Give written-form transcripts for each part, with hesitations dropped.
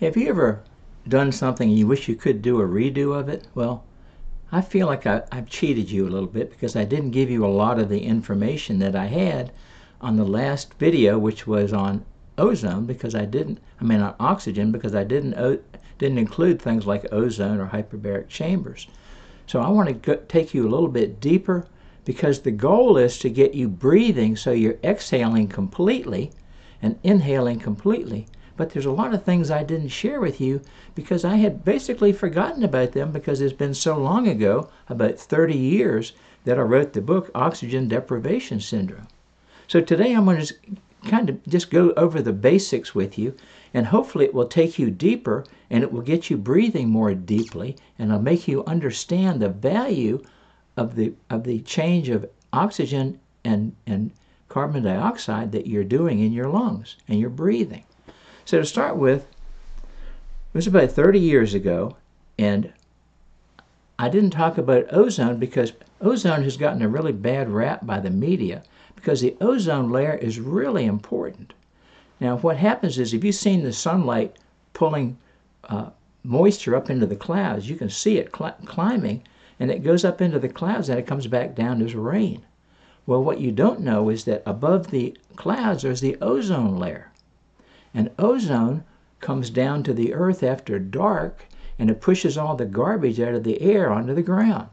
Have you ever done something you wish you could do a redo of it? Well, I feel like I've cheated you a little bit because I didn't give you a lot of the information that I had on the last video, which was on ozone, because on oxygen, because I didn't include things like ozone or hyperbaric chambers. So I want to take you a little bit deeper, because the goal is to get you breathing so you're exhaling completely and inhaling completely. But there's a lot of things I didn't share with you because I had basically forgotten about them, because it's been so long ago, about 30 years, that I wrote the book Oxygen Deprivation Syndrome. So today I'm going to kind of just go over the basics with you, and hopefully it will take you deeper and it will get you breathing more deeply, and it'll make you understand the value of the change of oxygen and carbon dioxide that you're doing in your lungs and you're breathing. So to start with, it was about 30 years ago, and I didn't talk about ozone because ozone has gotten a really bad rap by the media, because the ozone layer is really important. Now what happens is, if you've seen the sunlight pulling moisture up into the clouds, you can see it climbing, and it goes up into the clouds and it comes back down as rain. Well, what you don't know is that above the clouds there's the ozone layer. And ozone comes down to the earth after dark, and it pushes all the garbage out of the air onto the ground.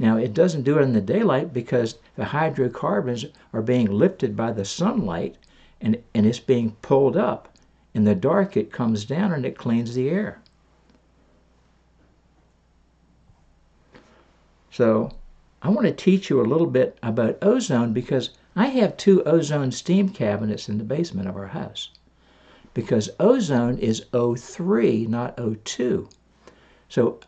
Now, it doesn't do it in the daylight because the hydrocarbons are being lifted by the sunlight, and it's being pulled up. In the dark, it comes down and it cleans the air. So I want to teach you a little bit about ozone, because I have 2 ozone steam cabinets in the basement of our house, because ozone is O3, not O2. So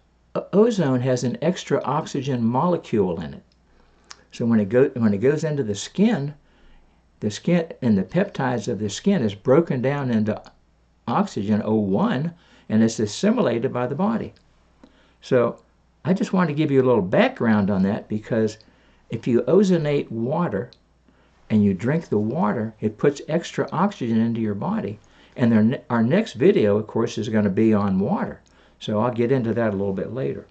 ozone has an extra oxygen molecule in it. So when it goes into the skin and the peptides of the skin is broken down into oxygen, O1, and it's assimilated by the body. So I just want to give you a little background on that, because if you ozonate water and you drink the water, it puts extra oxygen into your body. And our next video, of course, is going to be on water. So I'll get into that a little bit later.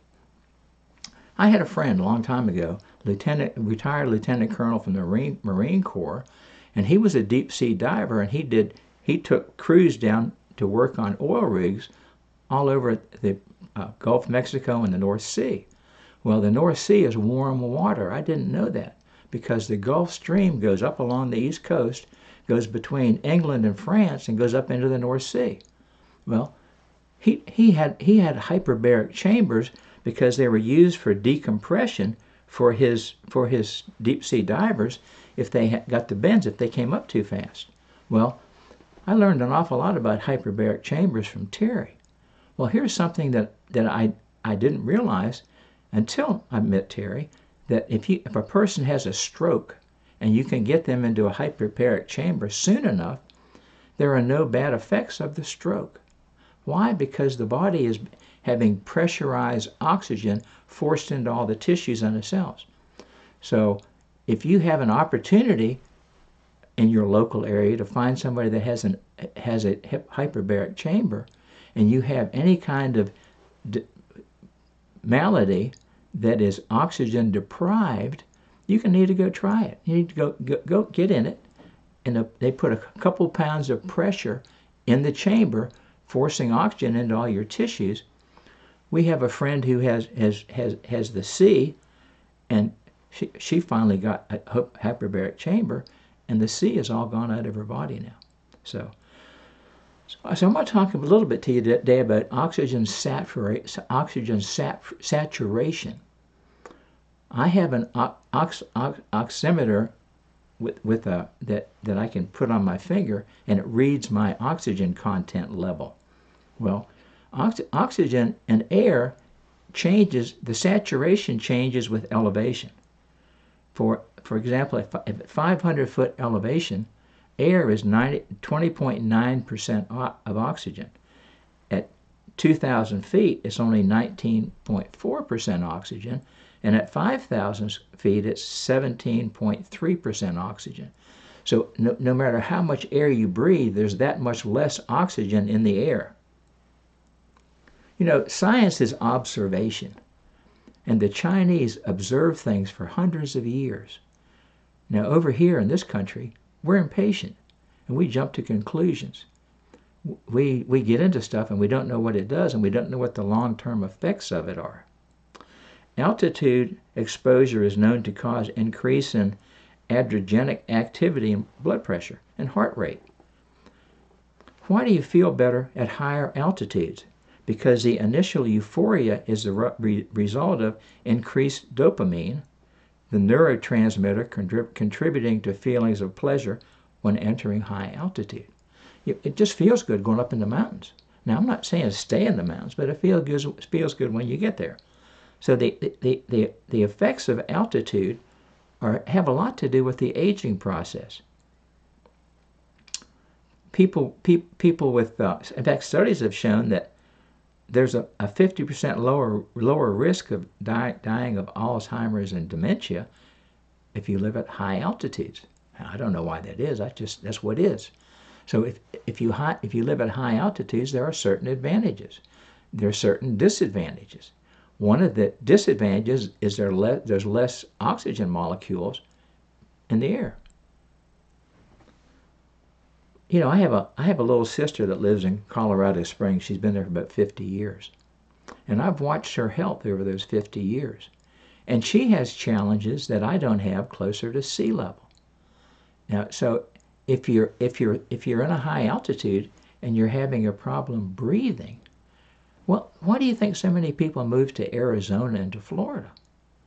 I had a friend a long time ago, retired lieutenant colonel from the Marine Corps, and he was a deep sea diver, and he took crews down to work on oil rigs all over the Gulf of Mexico and the North Sea. Well, the North Sea is warm water. I didn't know that, because the Gulf Stream goes up along the East Coast, goes between England and France, and goes up into the North Sea. Well, he had hyperbaric chambers because they were used for decompression for his deep sea divers if they got the bends, if they came up too fast. Well, I learned an awful lot about hyperbaric chambers from Terry. Well, here's something that I didn't realize until I met Terry, that if a person has a stroke and you can get them into a hyperbaric chamber soon enough, there are no bad effects of the stroke. Why? Because the body is having pressurized oxygen forced into all the tissues and the cells. So if you have an opportunity in your local area to find somebody that has a hyperbaric chamber, and you have any kind of malady that is oxygen deprived, you need to go try it. You need to go get in it, and they put a couple pounds of pressure in the chamber, forcing oxygen into all your tissues. We have a friend who has the C, and she finally got a hyperbaric chamber, and the C is all gone out of her body now. So I want to talk a little bit to you today about oxygen saturation. I have an oximeter that I can put on my finger, and it reads my oxygen content level. Well, oxygen and air changes, the saturation changes with elevation. For example, at 500-foot elevation, air is 20.9% of oxygen. At 2,000 feet, it's only 19.4% oxygen, and at 5,000 feet, it's 17.3% oxygen. So no matter how much air you breathe, there's that much less oxygen in the air. You know, science is observation, and the Chinese observe things for hundreds of years. Now, over here in this country, we're impatient, and we jump to conclusions. We get into stuff, and we don't know what it does, and we don't know what the long-term effects of it are. Altitude exposure is known to cause increase in adrenergic activity and blood pressure and heart rate. Why do you feel better at higher altitudes? Because the initial euphoria is the result of increased dopamine, the neurotransmitter contributing to feelings of pleasure when entering high altitude. It just feels good going up in the mountains. Now, I'm not saying stay in the mountains, but it feels good when you get there. So the effects of altitude have a lot to do with the aging process. People with, in fact, studies have shown that there's a 50% lower risk of dying of Alzheimer's and dementia if you live at high altitudes. Now, I don't know why that is. That's what it is. So if you live at high altitudes, there are certain advantages. There are certain disadvantages. One of the disadvantages is there's less oxygen molecules in the air. You know, I have a little sister that lives in Colorado Springs. She's been there for about 50 years. And I've watched her health over those 50 years. And she has challenges that I don't have closer to sea level. Now, so if you're in a high altitude and you're having a problem breathing, well, why do you think so many people move to Arizona and to Florida?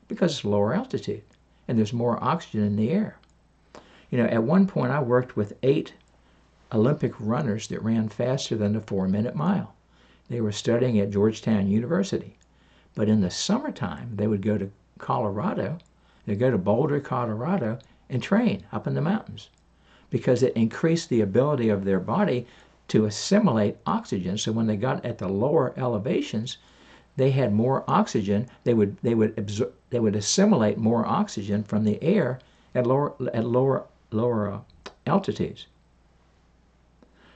Because it's lower altitude and there's more oxygen in the air. You know, at one point I worked with 8 Olympic runners that ran faster than the 4-minute mile. They were studying at Georgetown University. But in the summertime, they would go to Colorado, they'd go to Boulder, Colorado, and train up in the mountains because it increased the ability of their body to assimilate oxygen. So when they got at the lower elevations, they had more oxygen. They would assimilate more oxygen from the air at lower altitudes.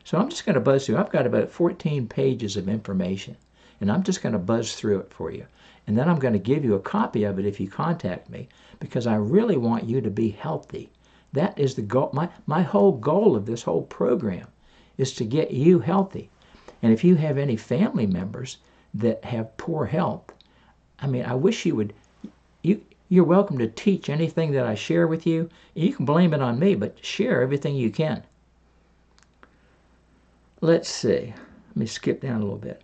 So I'm just going to buzz through. I've got about 14 pages of information, and I'm just going to buzz through it for you. And then I'm going to give you a copy of it if you contact me, because I really want you to be healthy. That is the goal. My whole goal of this whole program is to get you healthy. And if you have any family members that have poor health, I mean, I wish you would, you're welcome to teach anything that I share with you. You can blame it on me, but share everything you can. Let's see. Let me skip down a little bit.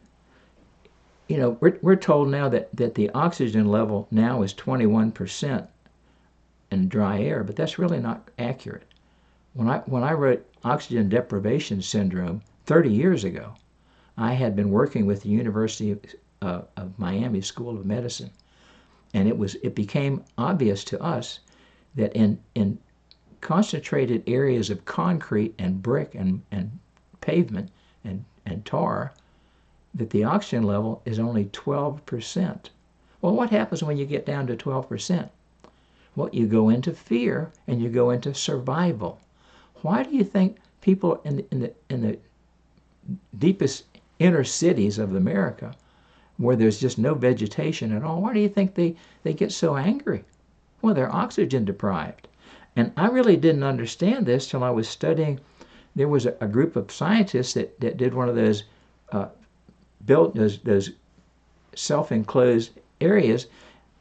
You know, we're told now that the oxygen level now is 21% in dry air, but that's really not accurate. When I wrote Oxygen Deprivation Syndrome 30 years ago, I had been working with the University of Miami School of Medicine, and it became obvious to us that in concentrated areas of concrete and brick and pavement and tar, that the oxygen level is only 12%. Well, what happens when you get down to 12%? Well, you go into fear and you go into survival. Why do you think people in the deepest inner cities of America, where there's just no vegetation at all, why do you think they get so angry? Well, they're oxygen deprived. And I really didn't understand this till I was studying. There was a group of scientists that did one of those, built those self-enclosed areas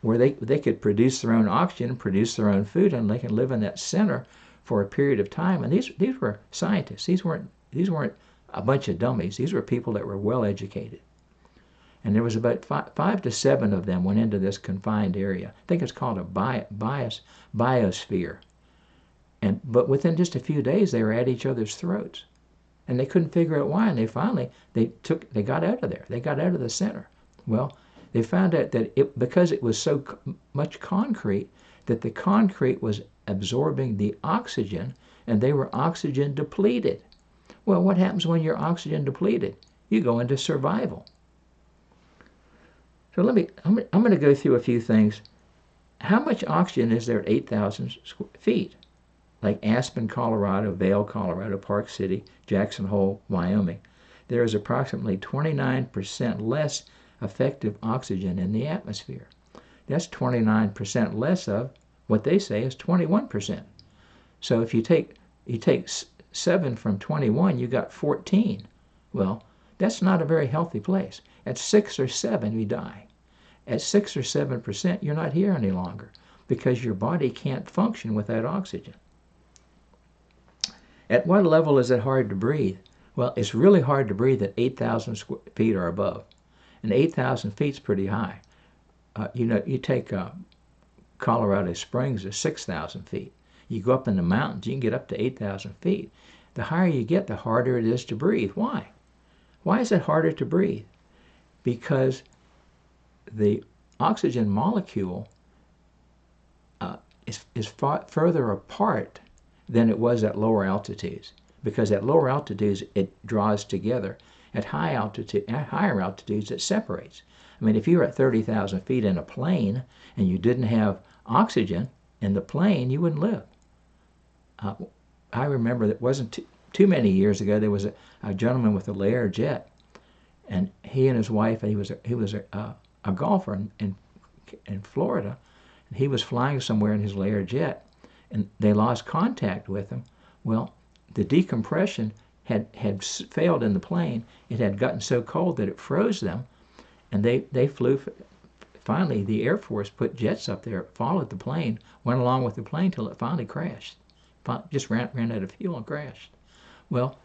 where they could produce their own oxygen, produce their own food, and they can live in that center for a period of time. And these were scientists. These weren't a bunch of dummies. These were people that were well educated. And there was about 5 to 7 of them went into this confined area. I think it's called a biosphere. But within just a few days, they were at each other's throats, and they couldn't figure out why. And they finally they got out of there. They got out of the center. Well, they found out that because it was so much concrete, that the concrete was absorbing the oxygen, and they were oxygen depleted. Well, what happens when you're oxygen depleted? You go into survival. So I'm going to go through a few things. How much oxygen is there at 8,000 feet? Like Aspen, Colorado, Vail, Colorado, Park City, Jackson Hole, Wyoming. there is approximately 29% less effective oxygen in the atmosphere. That's 29% less of what they say is 21%. So if you take 7 from 21, you got 14. Well, that's not a very healthy place. At 6 or 7, you die. At 6 or 7%, you're not here any longer because your body can't function without oxygen. At what level is it hard to breathe? Well, it's really hard to breathe at 8,000 feet or above. And 8,000 feet is pretty high. You take Colorado Springs is 6,000 feet. You go up in the mountains, you can get up to 8,000 feet. The higher you get, the harder it is to breathe. Why? Why is it harder to breathe? Because the oxygen molecule is further apart than it was at lower altitudes. Because at lower altitudes, it draws together. At higher altitudes, it separates. I mean, if you were at 30,000 feet in a plane and you didn't have oxygen in the plane, you wouldn't live. I remember that wasn't too many years ago, there was a gentleman with a Layer jet, and he and his wife, he was a golfer in Florida, and he was flying somewhere in his Layer jet, and they lost contact with him. Well, the decompression had failed in the plane. It had gotten so cold that it froze them, and they flew. Finally, the Air Force put jets up there, followed the plane, went along with the plane till it finally crashed. Just ran out of fuel and crashed. Well,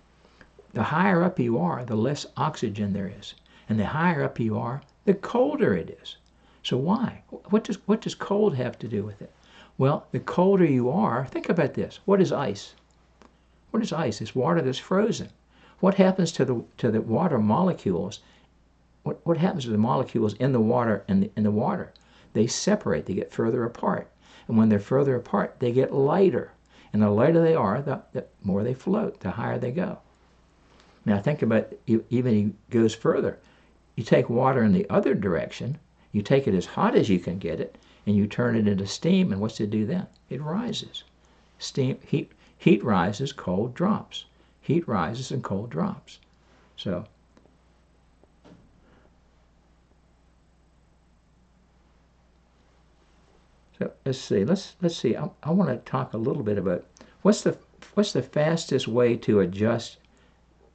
the higher up you are, the less oxygen there is. And the higher up you are, the colder it is. So why? What does cold have to do with it? Well, the colder you are, think about this. What is ice? What is ice? It's water that's frozen. What happens to the water molecules? What happens to the molecules in the water in the water? They separate. They get further apart. And when they're further apart, they get lighter. And the lighter they are, the more they float, the higher they go. Now think about even it goes further. You take water in the other direction, you take it as hot as you can get it, and you turn it into steam, and what's it do then? It rises. Heat rises, cold drops. Heat rises and cold drops. So let's see. Let's see. I want to talk a little bit about what's the fastest way to adjust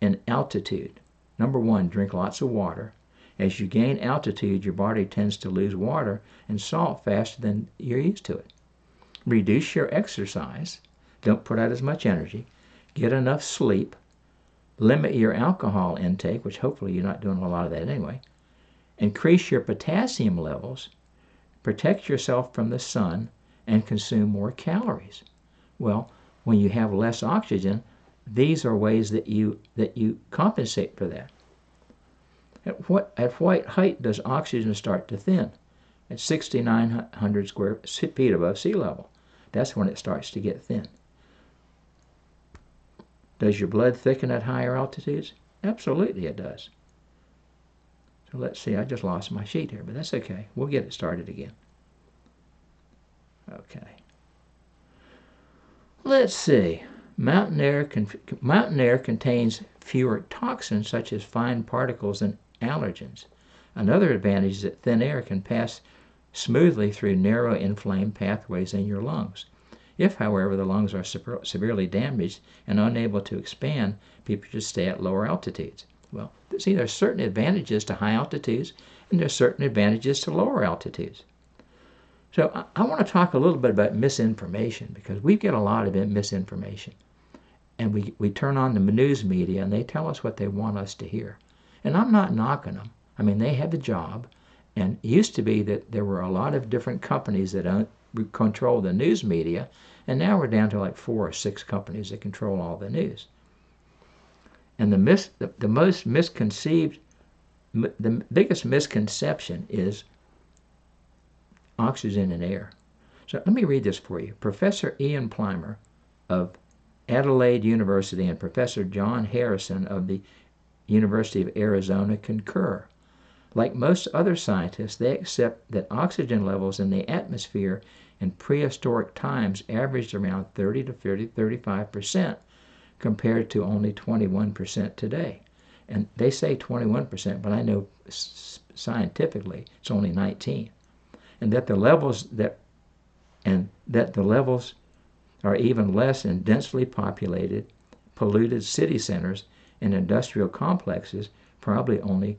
in altitude. Number one, drink lots of water. As you gain altitude, your body tends to lose water and salt faster than you're used to it. Reduce your exercise. Don't put out as much energy. Get enough sleep. Limit your alcohol intake, which hopefully you're not doing a lot of that anyway. Increase your potassium levels. Protect yourself from the sun and consume more calories. Well, when you have less oxygen, these are ways that you compensate for that. At what height does oxygen start to thin? At 6,900 square feet above sea level. That's when it starts to get thin. Does your blood thicken at higher altitudes? Absolutely it does. So let's see, I just lost my sheet here, but that's okay. We'll get it started again. Okay. Let's see. Mountain air contains fewer toxins such as fine particles and allergens. Another advantage is that thin air can pass smoothly through narrow inflamed pathways in your lungs. If, however, the lungs are severely damaged and unable to expand, people should stay at lower altitudes. Well, see, there's certain advantages to high altitudes, and there's certain advantages to lower altitudes. So I want to talk a little bit about misinformation, because we get a lot of misinformation. And we turn on the news media, and they tell us what they want us to hear. And I'm not knocking them. I mean, they have a job. And it used to be that there were a lot of different companies that control the news media, and now we're down to like 4 or 6 companies that control all the news. And the biggest misconception is oxygen in air. So let me read this for you. Professor Ian Plimer of Adelaide University and Professor John Harrison of the University of Arizona concur. Like most other scientists, they accept that oxygen levels in the atmosphere in prehistoric times averaged around 30 to 35% compared to only 21% today. And they say 21%, but I know scientifically it's only 19. And that the levels are even less in densely populated, polluted city centers and industrial complexes, probably only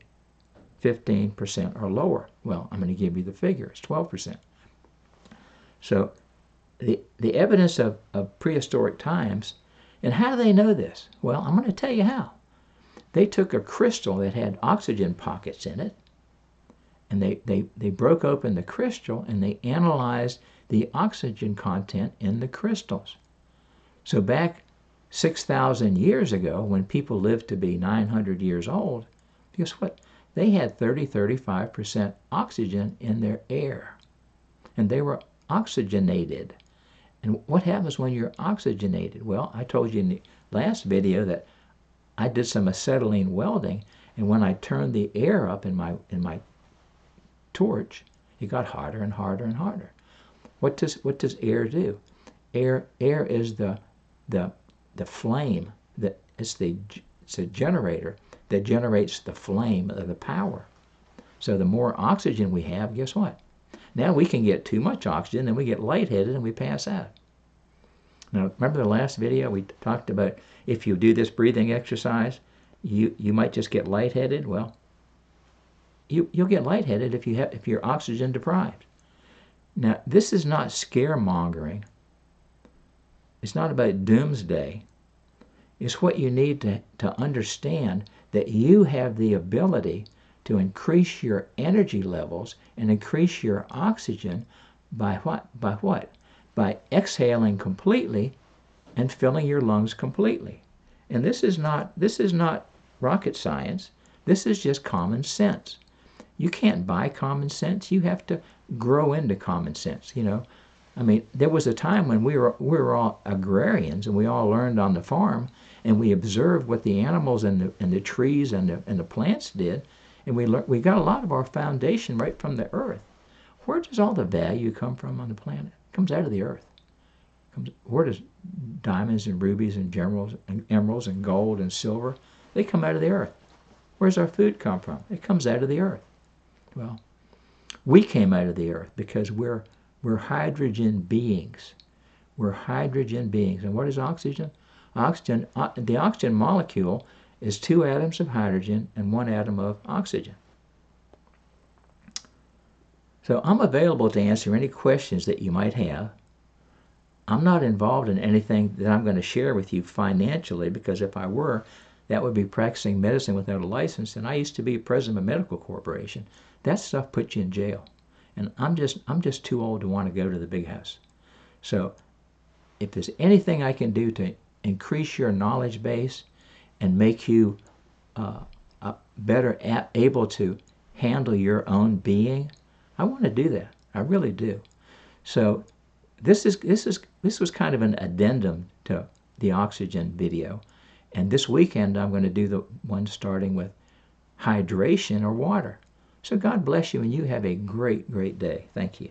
15% or lower. Well, I'm going to give you the figure. It's 12%. So the evidence of prehistoric times, and how do they know this? Well, I'm going to tell you how. They took a crystal that had oxygen pockets in it, and they broke open the crystal and they analyzed the oxygen content in the crystals. So back 6,000 years ago, when people lived to be 900 years old, guess what? They had 35% oxygen in their air, and they were oxygenated. And what happens when you're oxygenated? Well, I told you in the last video that I did some acetylene welding, and when I turned the air up in my torch, it got hotter and hotter and hotter. What does air do? Air is the flame that it's a generator that generates the flame of the power. So the more oxygen we have, guess what? Now we can get too much oxygen, then we get lightheaded and we pass out. Now, remember the last video we talked about if you do this breathing exercise, you might just get lightheaded. Well, you'll get lightheaded if you're oxygen deprived. Now, this is not scaremongering. It's not about doomsday. It's what you need to understand that you have the ability to increase your energy levels and increase your oxygen by what? By exhaling completely and filling your lungs completely. And this is not rocket science. This is just common sense. You can't buy common sense. You have to grow into common sense. I mean, there was a time when we were all agrarians and we all learned on the farm and we observed what the animals and the trees and the plants did, and we got a lot of our foundation right from the earth. Where does all the value come from on the planet? It comes out of the earth. Where does diamonds and rubies and emeralds and gold and silver? They come out of the earth. Where's our food come from? It comes out of the earth. Well, we came out of the earth because we're hydrogen beings. We're hydrogen beings. And what is oxygen? The oxygen molecule is 2 atoms of hydrogen and 1 atom of oxygen. So I'm available to answer any questions that you might have. I'm not involved in anything that I'm going to share with you financially, because if I were, that would be practicing medicine without a license, and I used to be president of a medical corporation. That stuff puts you in jail. And I'm just too old to want to go to the big house. So if there's anything I can do to increase your knowledge base and make you better able to handle your own being, I want to do that. I really do. So this was kind of an addendum to the oxygen video. And this weekend I'm going to do the one starting with hydration or water. So God bless you, and you have a great, great day. Thank you.